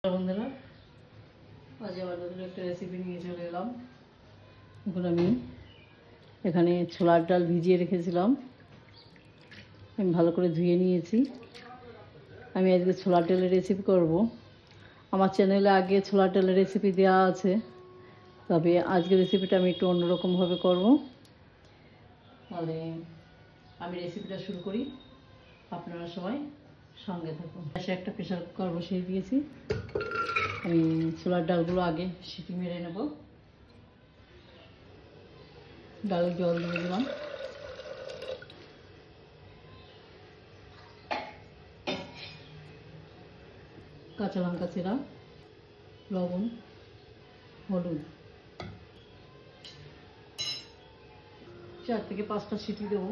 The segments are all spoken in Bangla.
বন্ধুরা, আজ আবার নতুন একটা রেসিপি নিয়ে চলে এলাম। এখন আমি এখানে ছোলার ডাল ভিজিয়ে রেখেছিলাম, আমি ভালো করে ধুয়ে নিয়েছি। আমি আজকে ছোলার ডালের রেসিপি করব। আমার চ্যানেলে আগে ছোলার ডালের রেসিপি দেওয়া আছে, তবে আজকে রেসিপিটা আমি একটু অন্যরকমভাবে করব। তাহলে আমি রেসিপিটা শুরু করি, আপনারা সবাই সঙ্গে থাকুন। পাশে একটা প্রেসার কুকার বসিয়ে দিয়েছি। আমি ছোলার ডালগুলো আগে সিটি মেরে নেব। ডালে জল দিয়ে দিলাম, কাঁচা লঙ্কা চেরা, লবণ, হলুদ, 4 থেকে 5টা সিটি দেবো।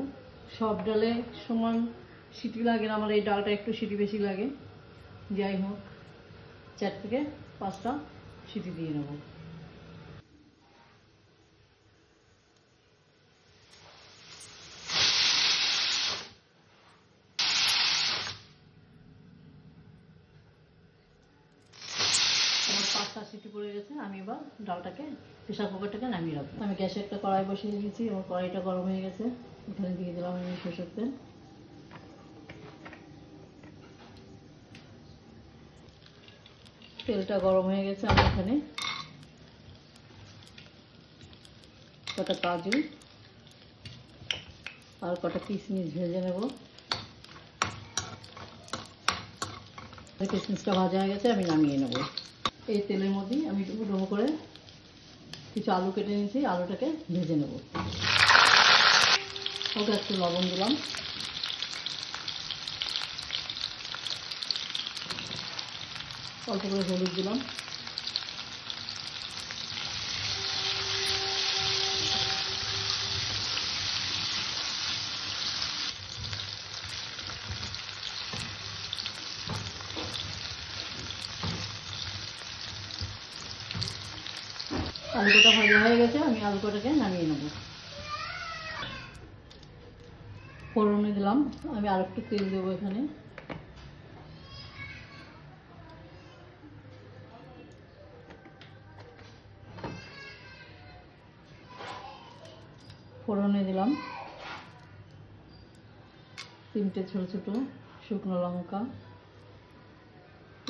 সব ডালে সমান সিটি লাগে না, আমার এই ডালটা একটু সিটি বেশি লাগে। যাই হোক, 4 থেকে 5টা সিটি দিয়ে নেব। আমার 5টা সিটি পড়ে গেছে। আমি এবার ডালটাকে প্রেসার কুকারটাকে নামিয়ে রাখবো। আমি গ্যাসে একটা কড়াই বসিয়ে দিয়েছি এবং কড়াইটা গরম হয়ে গেছে। এখানে দিয়ে দিলাম আমি সরষের তেল। তেলটা গরম হয়ে গেছে। আমি এখানে কটা কাজু আর কটা কিশমিশ ভেজে নেব। কিশমিশটা ভাজা হয়ে গেছে, আমি নামিয়ে নেব। এই তেলের মধ্যেই আমি ডুবো ডুবো করে কিছু আলু কেটে নিয়েছি, আলুটাকে ভেজে নেব। ওকে একটু লবণ দিলাম, অল্প করে হলুদ দিলাম, আলু কটা ভাজা হয়ে গেছে। আমি আলু কটাকে নামিয়ে নেব। ফোড়নে দিলাম, আমি আর একটু তেল দেবো এখানে। ফোড়নে দিলাম 3টে ছোট ছোট শুকনো লঙ্কা,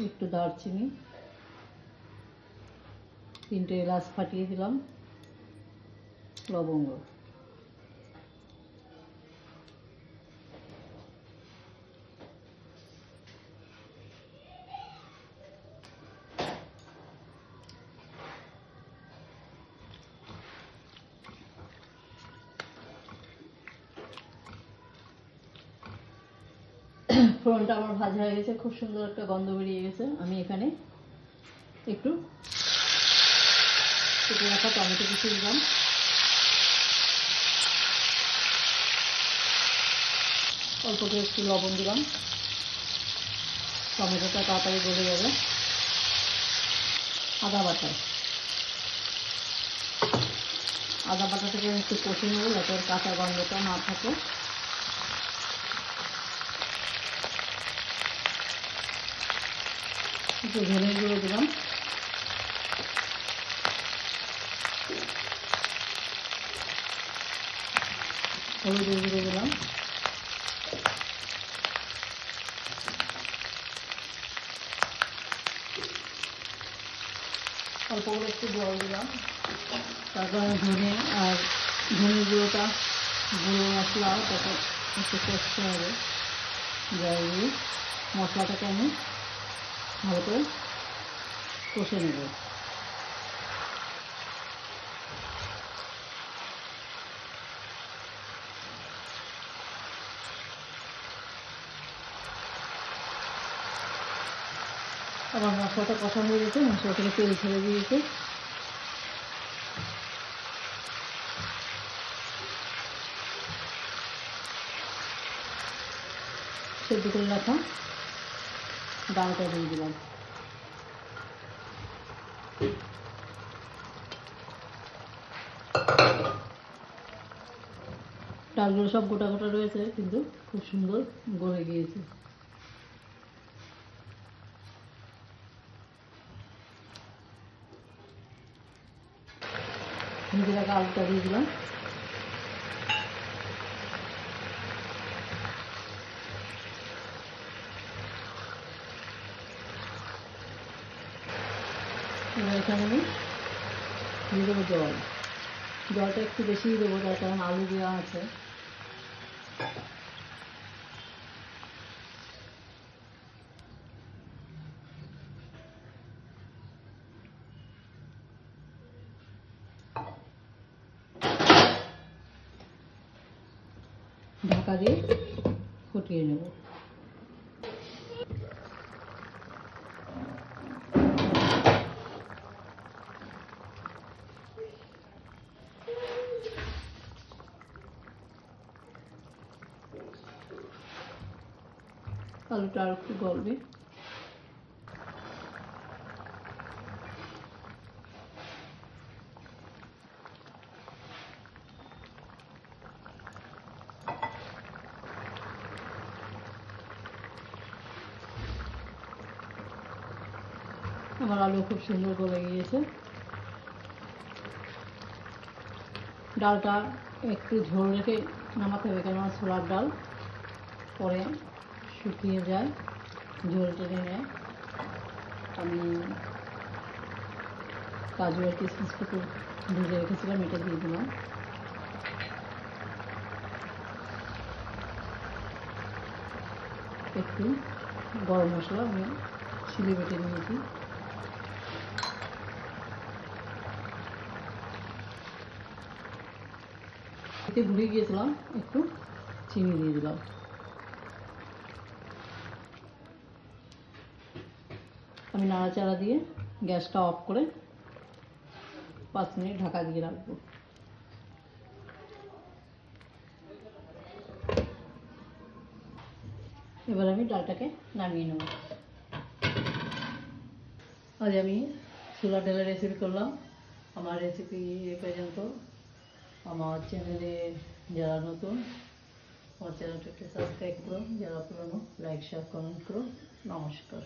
একটু দারচিনি, 3টে এলাচ ফাটিয়ে দিলাম, লবঙ্গ। ফোড়নটা আমার ভাজা হয়ে গেছে, খুব সুন্দর একটা গন্ধ বেরিয়ে গেছে। আমি এখানে একটু কেটে রাখা টমেটো কুচি দিলাম, অল্প করে একটু লবণ দিলাম। টমেটোটা তাড়াতাড়ি গলে যাবে। আদা বাটাটাকে একটু কষে নেব যাতে ওর কাঁচা গন্ধটা না থাকে। একটু ধনে গুঁড়ো দিলাম, হলুদ গুঁড়ো দিলাম, অল্প করে একটু জল দিলাম। তারপর ধনে আর ধনে গুঁড়োটা গুঁড়ো মশলা তাকে একটু কষতে হবে। জল দিয়ে মশলাটাকে আমি ভালো করে কষে নেব। আমার মশলাটা কষা হয়ে গেছে, মশলা থেকে তেল ছেড়ে দিয়েছে। সেদ্ধ করে রাখা ডালটা দিয়ে দিলাম। ডালগুলো সব গোটা গোটা রয়েছে, কিন্তু খুব সুন্দর গলে গিয়েছে। ভেজে রাখা আলুটা দিয়ে দিলাম। এবার এখানে আমি দিয়ে দেবো জল। জলটা একটু বেশিই দেবো, তার কারণ আলু দেওয়া আছে। ঢাকা দিয়ে ফুটিয়ে নেব। আলুটা আর একটু গলবে। আমার আলু খুব সুন্দর গলে গিয়েছে। ডালটা একটু ঝোল রেখে নামাতে হবে, কেননা ছোলার ডাল পরে শুকিয়ে যায়, ঝোল টেনে নেয়। আমি কাজু আর কিশমিশটুকু ভেজে রেখেছিলাম, এটা দিয়ে দিলাম। একটু গরম মশলা আমি শিলে বেটে নিয়েছি। এতে ভুলে গিয়েছিলাম, একটু চিনি দিয়ে দিলাম। আমি নাড়াচাড়া দিয়ে গ্যাসটা অফ করে 5 মিনিট ঢাকা দিয়ে রাখবো। এবার আমি ডালটাকে নামিয়ে নেব। আজ আমি ছোলার ডালের রেসিপি করলাম। আমার রেসিপি এ পর্যন্ত। আমার চ্যানেলে যারা নতুন, আমার চ্যানেলটাকে সাবস্ক্রাইব করো, যারা পুরনো লাইক শেয়ার কমেন্ট করো। নমস্কার।